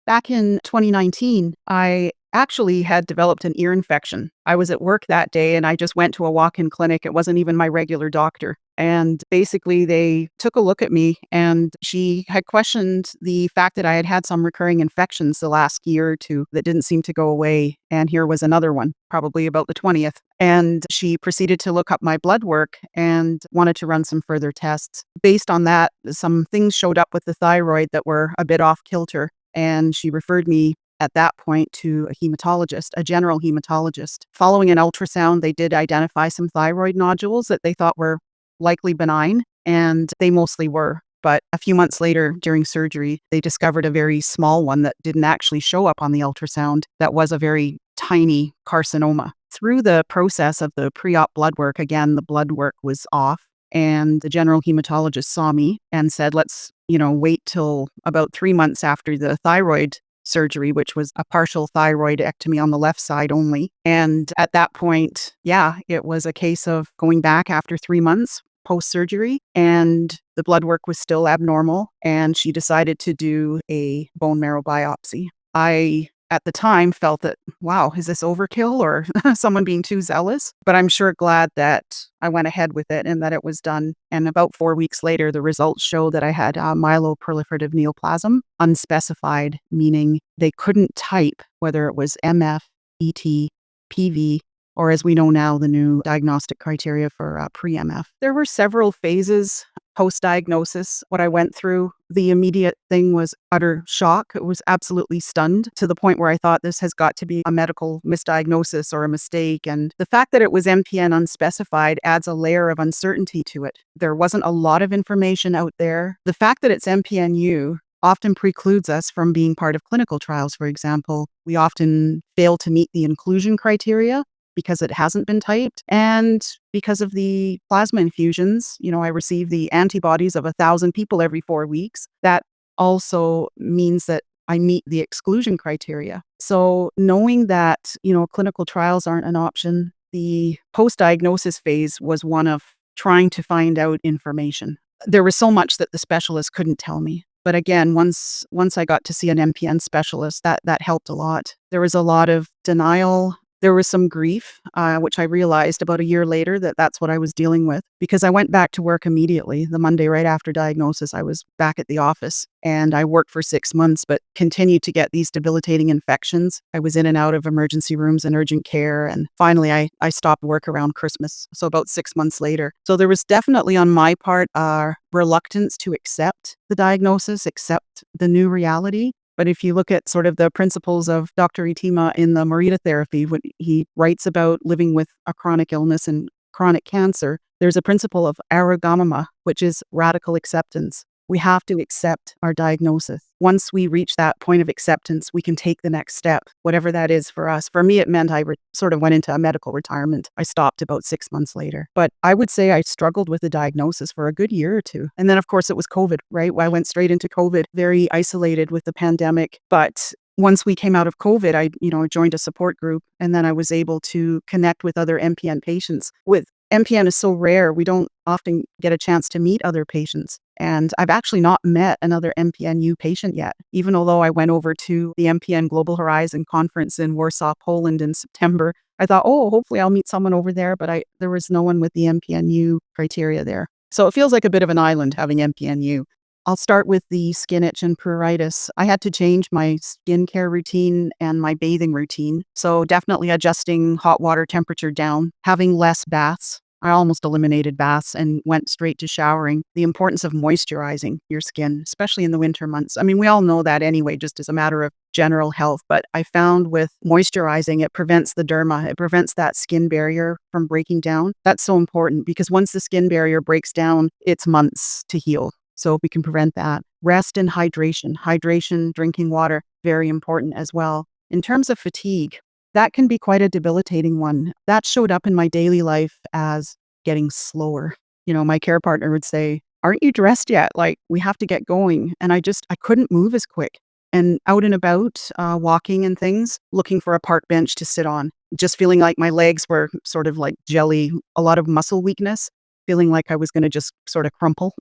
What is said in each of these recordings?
Back in 2019, I actually had developed an ear infection. I was at work that day and I just went to a walk-in clinic. It wasn't even my regular doctor. And basically, they took a look at me and she had questioned the fact that I had had some recurring infections the last year or two that didn't seem to go away. And here was another one, probably about the 20th. And she proceeded to look up my blood work and wanted to run some further tests. Based on that, some things showed up with the thyroid that were a bit off kilter. And she referred me at that point to a hematologist, a general hematologist. Following an ultrasound, they did identify some thyroid nodules that they thought were likely benign, and they mostly were. But a few months later, during surgery, they discovered a very small one that didn't actually show up on the ultrasound. That was a very tiny carcinoma. Through the process of the pre-op blood work, again, the blood work was off. And the general hematologist saw me and said, let's, wait till about 3 months after the thyroid surgery, which was a partial thyroidectomy on the left side only. And at that point, it was a case of going back after 3 months post-surgery, and the blood work was still abnormal, and she decided to do a bone marrow biopsy. I, at the time, felt that, wow, is this overkill or someone being too zealous? But I'm sure glad that I went ahead with it and that it was done. And about 4 weeks later, the results showed that I had myeloproliferative neoplasm, unspecified, meaning they couldn't type whether it was MF, ET, PV, or as we know now, the new diagnostic criteria for pre-MF. There were several phases post-diagnosis. What I went through, the immediate thing was utter shock. It was absolutely stunned to the point where I thought this has got to be a medical misdiagnosis or a mistake. And the fact that it was MPN unspecified adds a layer of uncertainty to it. There wasn't a lot of information out there. The fact that it's MPNU often precludes us from being part of clinical trials, for example. We often fail to meet the inclusion criteria because it hasn't been typed. And because of the plasma infusions, I receive the antibodies of 1,000 people every 4 weeks. That also means that I meet the exclusion criteria. So knowing that, clinical trials aren't an option, the post-diagnosis phase was one of trying to find out information. There was so much that the specialist couldn't tell me. But again, once I got to see an MPN specialist, that helped a lot. There was a lot of denial. There was some grief, which I realized about a year later that that's what I was dealing with, because I went back to work immediately. The Monday right after diagnosis, I was back at the office and I worked for 6 months, but continued to get these debilitating infections. I was in and out of emergency rooms and urgent care. And finally, I stopped work around Christmas. So about 6 months later. So there was definitely on my part a reluctance to accept the diagnosis, accept the new reality. But if you look at sort of the principles of Dr. Itima in the Morita therapy, when he writes about living with a chronic illness and chronic cancer, there's a principle of aragamama, which is radical acceptance. We have to accept our diagnosis. Once we reach that point of acceptance, we can take the next step, whatever that is for us. For me, it meant I sort of went into a medical retirement. I stopped about 6 months later. But I would say I struggled with the diagnosis for a good year or two. And then, of course, it was COVID, right? I went straight into COVID, very isolated with the pandemic. But once we came out of COVID, I joined a support group, and then I was able to connect with other MPN patients. With MPN is so rare, we don't often get a chance to meet other patients. And I've actually not met another MPNU patient yet, even although I went over to the MPN Global Horizon conference in Warsaw, Poland in September. I thought, hopefully I'll meet someone over there, but there was no one with the MPNU criteria there. So it feels like a bit of an island having MPNU. I'll start with the skin itch and pruritus. I had to change my skincare routine and my bathing routine. So definitely adjusting hot water temperature down, having less baths. I almost eliminated baths and went straight to showering. The importance of moisturizing your skin, especially in the winter months. I mean, we all know that anyway, just as a matter of general health. But I found with moisturizing, it prevents the derma. It prevents that skin barrier from breaking down. That's so important because once the skin barrier breaks down, it's months to heal. So we can prevent that. Rest and hydration. Hydration, drinking water, very important as well. In terms of fatigue, that can be quite a debilitating one. That showed up in my daily life as getting slower. My care partner would say, aren't you dressed yet? Like, we have to get going. And I couldn't move as quick. And out and about, walking and things, looking for a park bench to sit on, just feeling like my legs were sort of like jelly, a lot of muscle weakness. feeling like I was gonna just sort of crumple.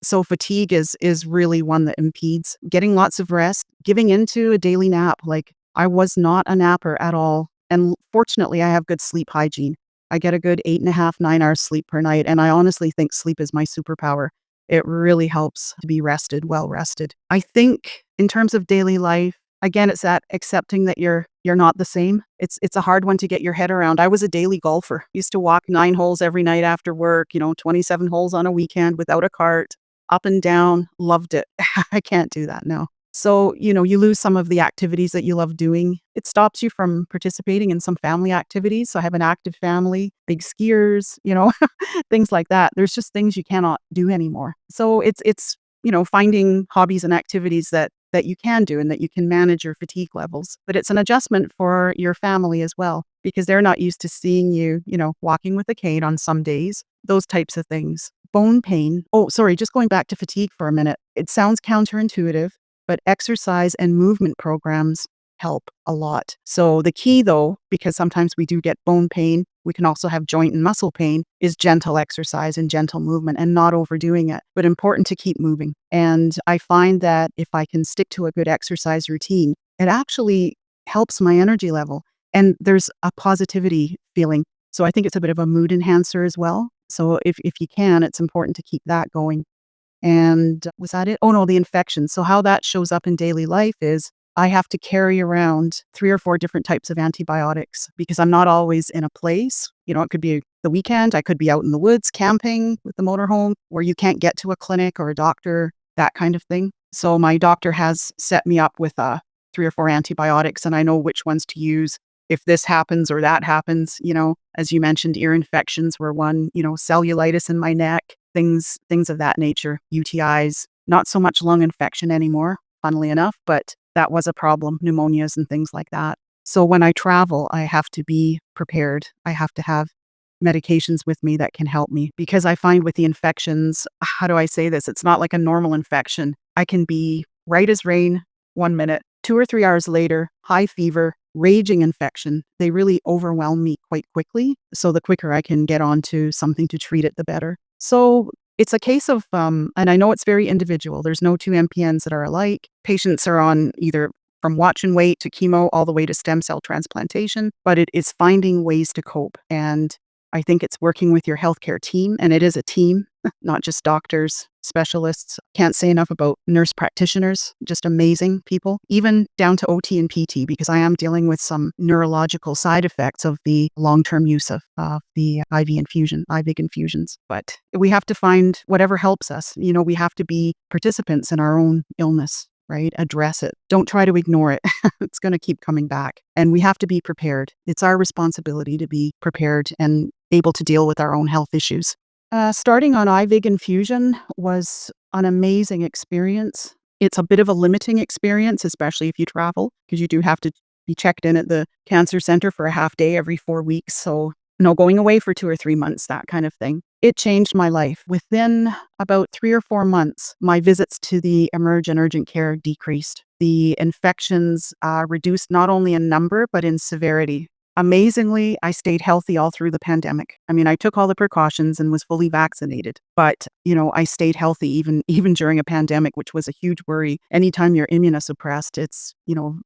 So fatigue is really one that impedes getting lots of rest, giving into a daily nap. Like, I was not a napper at all, and fortunately, I have good sleep hygiene. I get a good 8.5, 9 hours sleep per night, and I honestly think sleep is my superpower. It really helps to be rested, well rested. I think in terms of daily life, again, it's that accepting that you're not the same. It's a hard one to get your head around. I was a daily golfer. Used to walk 9 holes every night after work, 27 holes on a weekend without a cart, up and down, loved it. I can't do that now. So, you lose some of the activities that you love doing. It stops you from participating in some family activities. So I have an active family, big skiers, things like that. There's just things you cannot do anymore. So it's finding hobbies and activities that you can do and that you can manage your fatigue levels. But it's an adjustment for your family as well, because they're not used to seeing you, walking with a cane on some days, those types of things. Bone pain. Oh, sorry, just going back to fatigue for a minute. It sounds counterintuitive, but exercise and movement programs help a lot. So the key though, because sometimes we do get bone pain, we can also have joint and muscle pain, is gentle exercise and gentle movement and not overdoing it, but important to keep moving. And I find that if I can stick to a good exercise routine, it actually helps my energy level. And there's a positivity feeling. So I think it's a bit of a mood enhancer as well. So if you can, it's important to keep that going. And was that it? Oh no, the infections. So how that shows up in daily life is I have to carry around 3 or 4 different types of antibiotics because I'm not always in a place. It could be the weekend. I could be out in the woods camping with the motorhome where you can't get to a clinic or a doctor, that kind of thing. So my doctor has set me up with 3 or 4 antibiotics, and I know which ones to use if this happens or that happens. As you mentioned, ear infections were one, cellulitis in my neck, things of that nature, UTIs, not so much lung infection anymore, funnily enough, but that was a problem, pneumonias and things like that. So when I travel, I have to be prepared. I have to have medications with me that can help me because I find with the infections, how do I say this? It's not like a normal infection. I can be right as rain 1 minute, 2 or 3 hours later, high fever, raging infection. They really overwhelm me quite quickly. So the quicker I can get onto something to treat it, the better. So it's a case of, and I know it's very individual. There's no 2 MPNs that are alike. Patients are on either from watch and wait to chemo all the way to stem cell transplantation, but it is finding ways to cope. And I think it's working with your healthcare team, and it is a team, not just doctors, specialists. Can't say enough about nurse practitioners, just amazing people, even down to OT and PT, because I am dealing with some neurological side effects of the long-term use of the IV infusions. But we have to find whatever helps us. We have to be participants in our own illness, right? Address it. Don't try to ignore it. It's going to keep coming back. And we have to be prepared. It's our responsibility to be prepared and able to deal with our own health issues. Starting on IV infusion was an amazing experience. It's a bit of a limiting experience, especially if you travel, because you do have to be checked in at the cancer center for a half day every 4 weeks. So going away for 2 or 3 months, that kind of thing. It changed my life. Within about 3 or 4 months, my visits to the emerge and urgent care decreased. The infections reduced not only in number, but in severity. Amazingly, I stayed healthy all through the pandemic. I mean, I took all the precautions and was fully vaccinated, but, I stayed healthy even during a pandemic, which was a huge worry. Anytime you're immunosuppressed, it's,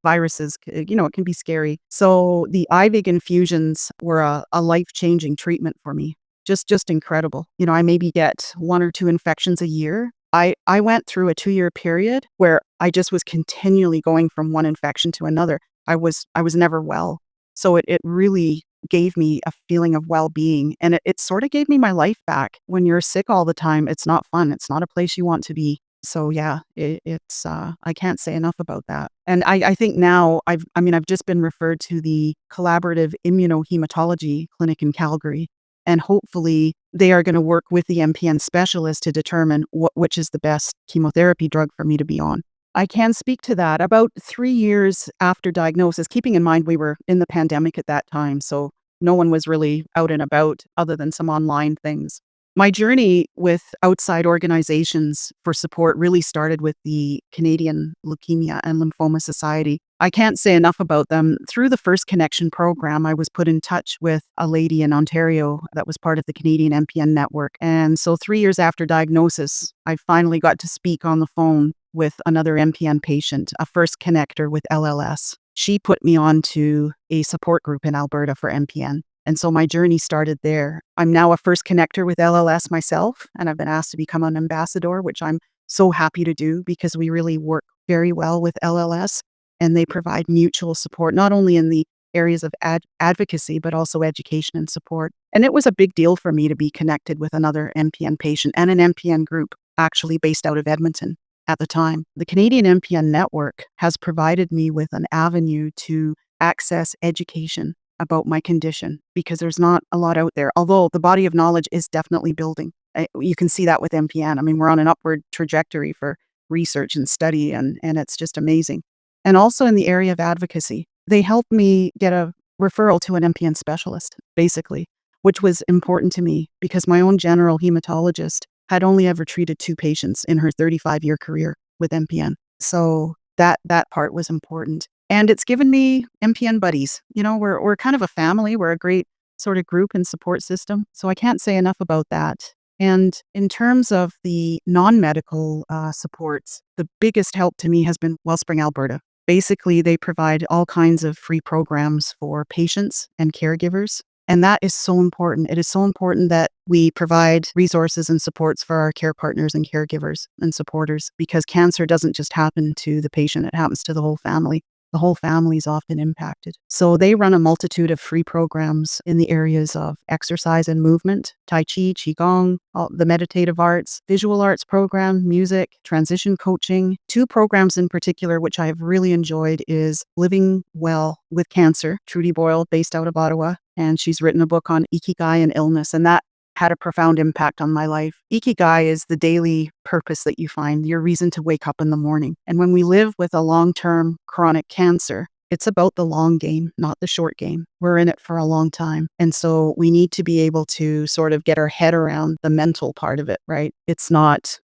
viruses, it can be scary. So the IV infusions were a life-changing treatment for me. Just incredible. I maybe get 1 or 2 infections a year. I went through a 2-year period where I just was continually going from one infection to another. I was never well. So it really gave me a feeling of well-being, and it sort of gave me my life back. When you're sick all the time, it's not fun. It's not a place you want to be. So yeah, it's I can't say enough about that. And I think now I've just been referred to the collaborative immunohematology clinic in Calgary, and hopefully they are going to work with the MPN specialist to determine which is the best chemotherapy drug for me to be on. I can speak to that. About 3 years after diagnosis, keeping in mind we were in the pandemic at that time, so no one was really out and about other than some online things. My journey with outside organizations for support really started with the Canadian Leukemia and Lymphoma Society. I can't say enough about them. Through the First Connection program, I was put in touch with a lady in Ontario that was part of the Canadian MPN network. And so 3 years after diagnosis, I finally got to speak on the phone with another MPN patient, a first connector with LLS. She put me on to a support group in Alberta for MPN. And so my journey started there. I'm now a first connector with LLS myself, and I've been asked to become an ambassador, which I'm so happy to do because we really work very well with LLS and they provide mutual support, not only in the areas of advocacy, but also education and support. And it was a big deal for me to be connected with another MPN patient and an MPN group actually based out of Edmonton at the time. The Canadian MPN network has provided me with an avenue to access education about my condition because there's not a lot out there, although the body of knowledge is definitely building. You can see that with MPN. I mean, we're on an upward trajectory for research and study, and it's just amazing. And also in the area of advocacy, they helped me get a referral to an MPN specialist, basically, which was important to me because my own general hematologist had only ever treated 2 patients in her 35-year career with MPN. So that part was important. And it's given me MPN buddies. You know, we're kind of a family. We're a great sort of group and support system. So I can't say enough about that. And in terms of the non-medical supports, the biggest help to me has been Wellspring Alberta. Basically, they provide all kinds of free programs for patients and caregivers. And that is so important. It is so important that we provide resources and supports for our care partners and caregivers and supporters because cancer doesn't just happen to the patient, it happens to the whole family. The whole family is often impacted. So they run a multitude of free programs in the areas of exercise and movement, Tai Chi, Qigong, the meditative arts, visual arts program, music, transition coaching. 2 programs in particular, which I have really enjoyed, is Living Well with Cancer, Trudy Boyle, based out of Ottawa. And she's written a book on ikigai and illness, and that had a profound impact on my life. Ikigai is the daily purpose that you find, your reason to wake up in the morning. And when we live with a long-term chronic cancer, it's about the long game, not the short game. We're in it for a long time. And so we need to be able to sort of get our head around the mental part of it, right? It's not,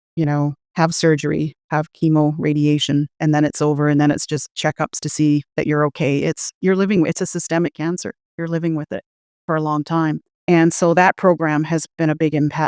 have surgery, have chemo, radiation, and then it's over. And then it's just checkups to see that you're okay. It's a systemic cancer. You're living with it for a long time. And so that program has been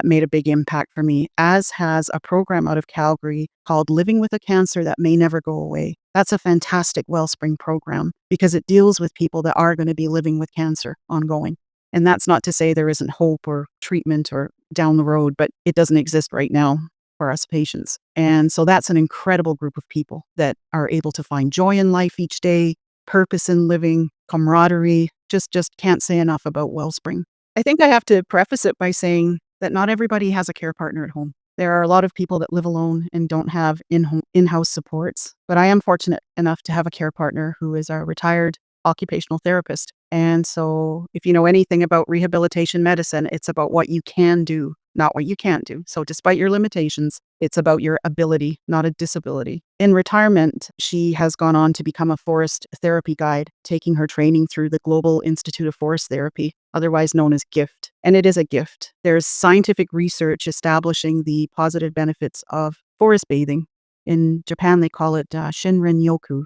made a big impact for me, as has a program out of Calgary called Living with a Cancer That May Never Go Away. That's a fantastic Wellspring program because it deals with people that are going to be living with cancer ongoing. And that's not to say there isn't hope or treatment or down the road, but it doesn't exist right now for us patients. And so that's an incredible group of people that are able to find joy in life each day, purpose in living, camaraderie. Just can't say enough about Wellspring. I think I have to preface it by saying that not everybody has a care partner at home. There are a lot of people that live alone and don't have in-house supports, but I am fortunate enough to have a care partner who is a retired occupational therapist. And so if you know anything about rehabilitation medicine, it's about what you can do, not what you can't do. So despite your limitations, it's about your ability, not a disability. In retirement, she has gone on to become a forest therapy guide, taking her training through the Global Institute of Forest Therapy, otherwise known as GIFT. And it is a gift. There's scientific research establishing the positive benefits of forest bathing. In Japan, they call it Shinrin-yoku,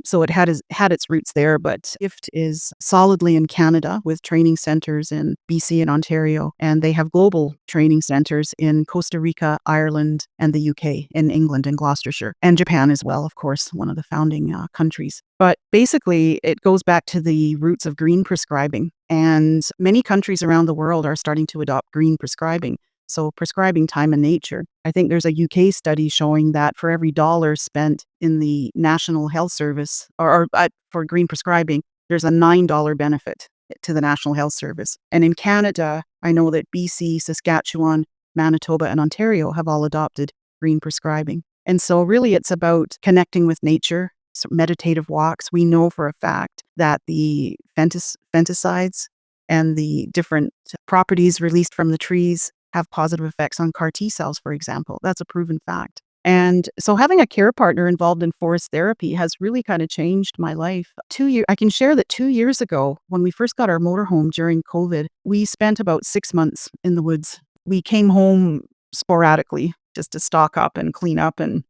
so it had its roots there, but GIFT is solidly in Canada with training centers in BC and Ontario, and they have global training centers in Costa Rica, Ireland, and the UK, in England and Gloucestershire, and Japan as well, of course, one of the founding countries. But basically, it goes back to the roots of green prescribing, and many countries around the world are starting to adopt green prescribing. So prescribing time in nature. I think there's a UK study showing that for every dollar spent in the National Health Service for green prescribing, there's a $9 benefit to the National Health Service. And in Canada, I know that BC, Saskatchewan, Manitoba, and Ontario have all adopted green prescribing. And so really it's about connecting with nature, so meditative walks. We know for a fact that the fungicides and the different properties released from the trees have positive effects on CAR T cells, for example. That's a proven fact. And so having a care partner involved in forest therapy has really kind of changed my life. I can share that 2 years ago, when we first got our motorhome during COVID, we spent about 6 months in the woods we came home sporadically just to stock up and clean up and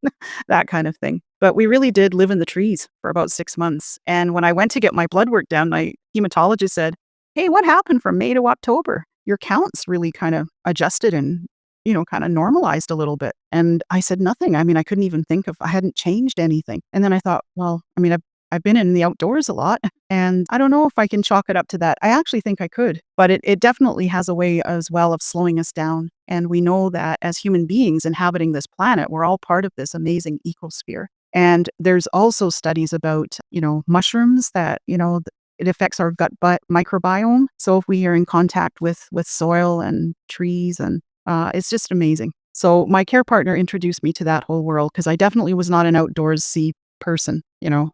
that kind of thing. But we really did live in the trees for about 6 months. And when I went to get my blood work done, my hematologist said, "Hey, what happened from May to October? Your counts really kind of adjusted and, kind of normalized a little bit." And I said, "Nothing. I mean, I couldn't even think of, I hadn't changed anything." And then I thought, well, I mean, I've been in the outdoors a lot, and I don't know if I can chalk it up to that. I actually think I could, but it definitely has a way as well of slowing us down. And we know that as human beings inhabiting this planet, we're all part of this amazing ecosphere. And there's also studies about, mushrooms that, it affects our gut microbiome. So if we are in contact with soil and trees, and it's just amazing. So my care partner introduced me to that whole world because I definitely was not an outdoorsy person.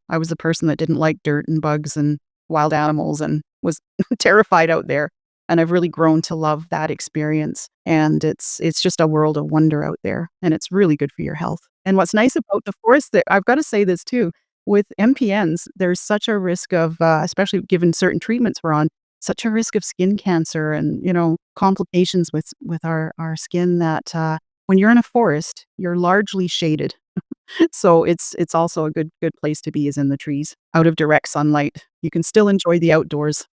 I was a person that didn't like dirt and bugs and wild animals and was terrified out there. And I've really grown to love that experience. And it's just a world of wonder out there. And it's really good for your health. And what's nice about the forest, that I've got to say this too, with MPNs, there's such a risk of, especially given certain treatments we're on, such a risk of skin cancer and, complications with our skin that when you're in a forest, you're largely shaded. So it's also a good place to be is in the trees, out of direct sunlight. You can still enjoy the outdoors.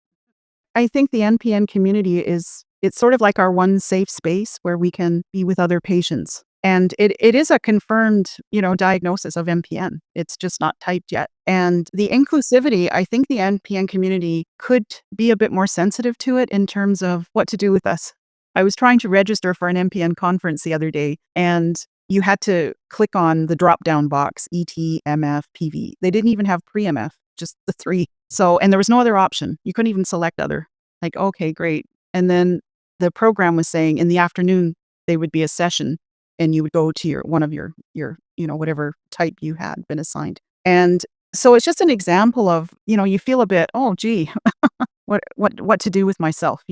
I think the NPN community it's sort of like our one safe space where we can be with other patients. And it is a confirmed, diagnosis of MPN. It's just not typed yet. And the inclusivity, I think the NPN community could be a bit more sensitive to it in terms of what to do with us. I was trying to register for an MPN conference the other day, and you had to click on the drop-down box, ET, MF, PV. They didn't even have pre-MF, just the three. So, and there was no other option. You couldn't even select other. Like, okay, great. And then the program was saying in the afternoon, there would be a session and you would go to one of your, whatever type you had been assigned. And so it's just an example of, you feel a bit, oh, gee, what to do with myself,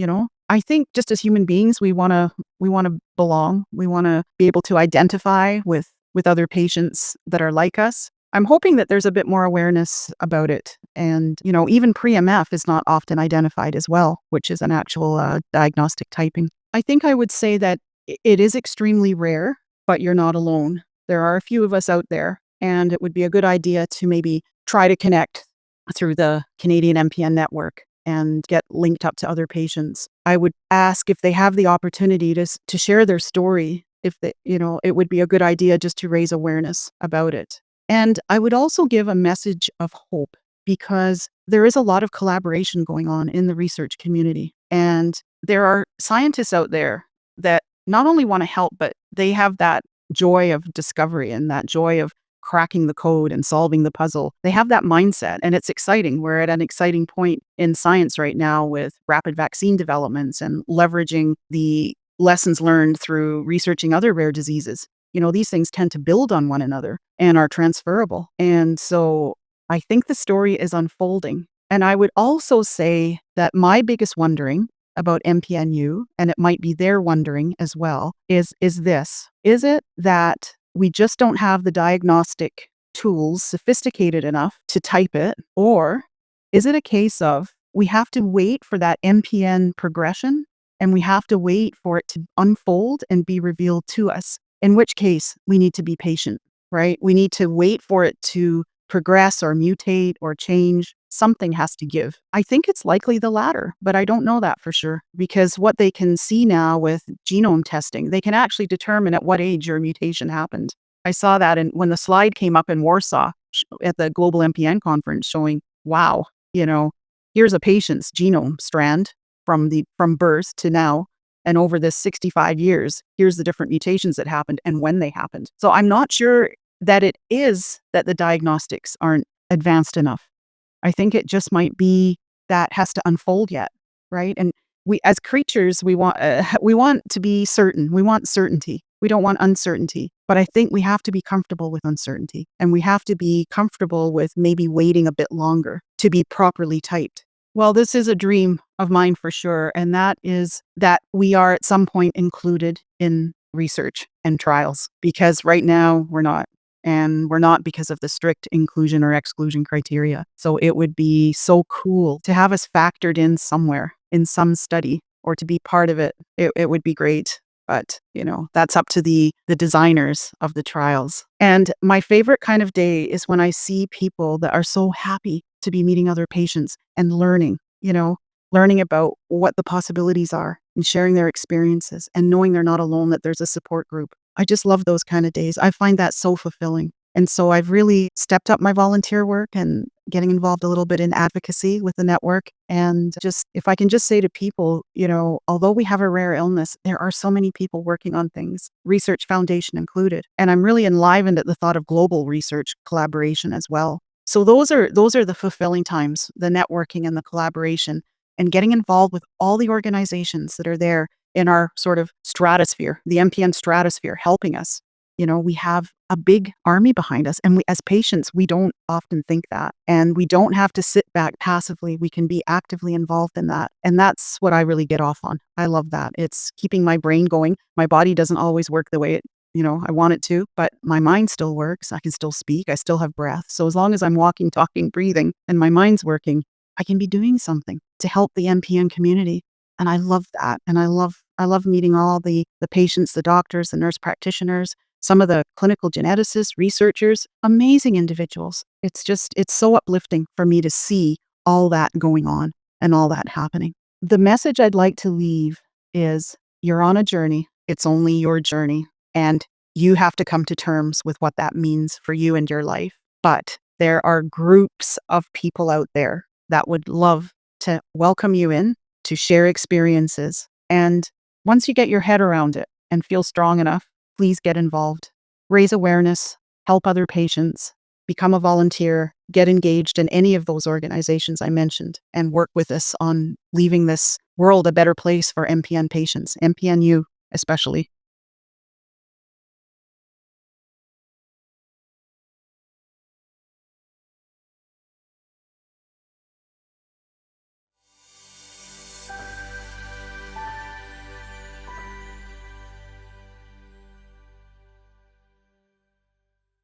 I think just as human beings, we want to belong. We want to be able to identify with other patients that are like us. I'm hoping that there's a bit more awareness about it. And, even pre-MF is not often identified as well, which is an actual diagnostic typing. I think I would say that it is extremely rare, but you're not alone. There are a few of us out there, and it would be a good idea to maybe try to connect through the Canadian MPN network and get linked up to other patients. I would ask if they have the opportunity to share their story, if they, it would be a good idea just to raise awareness about it. And I would also give a message of hope because there is a lot of collaboration going on in the research community. And there are scientists out there that not only want to help, but they have that joy of discovery and that joy of cracking the code and solving the puzzle. They have that mindset, and it's exciting. We're at an exciting point in science right now with rapid vaccine developments and leveraging the lessons learned through researching other rare diseases. These things tend to build on one another and are transferable. And so I think the story is unfolding. And I would also say that my biggest wondering about MPNU, and it might be their wondering as well, is this. Is it that we just don't have the diagnostic tools sophisticated enough to type it? Or is it a case of we have to wait for that MPN progression and we have to wait for it to unfold and be revealed to us? In which case, we need to be patient, right? We need to wait for it to progress or mutate or change. Something has to give. I think it's likely the latter, but I don't know that for sure because what they can see now with genome testing, they can actually determine at what age your mutation happened. I saw that when the slide came up in Warsaw at the Global MPN conference showing, wow, here's a patient's genome strand from birth to now. And over this 65 years, here's the different mutations that happened and when they happened. So I'm not sure that it is that the diagnostics aren't advanced enough. I think it just might be that has to unfold yet, right? And we, as creatures, we want to be certain. We want certainty. We don't want uncertainty. But I think we have to be comfortable with uncertainty, and we have to be comfortable with maybe waiting a bit longer to be properly typed. Well, this is a dream of mine for sure, and that is that we are at some point included in research and trials, because right now we're not. And we're not because of the strict inclusion or exclusion criteria. So it would be so cool to have us factored in somewhere in some study or to be part of it. It would be great. but, that's up to the designers of the trials. And my favorite kind of day is when I see people that are so happy to be meeting other patients and learning about what the possibilities are and sharing their experiences and knowing they're not alone, that there's a support group. I just love those kind of days. I find that so fulfilling. And so I've really stepped up my volunteer work and getting involved a little bit in advocacy with the network. And just, if I can just say to people, although we have a rare illness, there are so many people working on things, Research Foundation included. And I'm really enlivened at the thought of global research collaboration as well. So those are the fulfilling times, the networking and the collaboration, and getting involved with all the organizations that are there in our sort of stratosphere, the MPN stratosphere, helping us. We have a big army behind us, and as patients, we don't often think that, and we don't have to sit back passively. We can be actively involved in that, and that's what I really get off on. I love that. It's keeping my brain going. My body doesn't always work the way I want it to, but my mind still works. I can still speak. I still have breath. So as long as I'm walking, talking, breathing, and my mind's working, I can be doing something to help the MPN community. And I love that. And I love meeting all the patients, the doctors, the nurse practitioners, some of the clinical geneticists, researchers, amazing individuals. It's so uplifting for me to see all that going on and all that happening. The message I'd like to leave is, you're on a journey. It's only your journey. And you have to come to terms with what that means for you and your life. But there are groups of people out there that would love to welcome you in, to share experiences. And once you get your head around it and feel strong enough, please get involved. Raise awareness, help other patients, become a volunteer, get engaged in any of those organizations I mentioned, and work with us on leaving this world a better place for MPN patients, MPNU especially.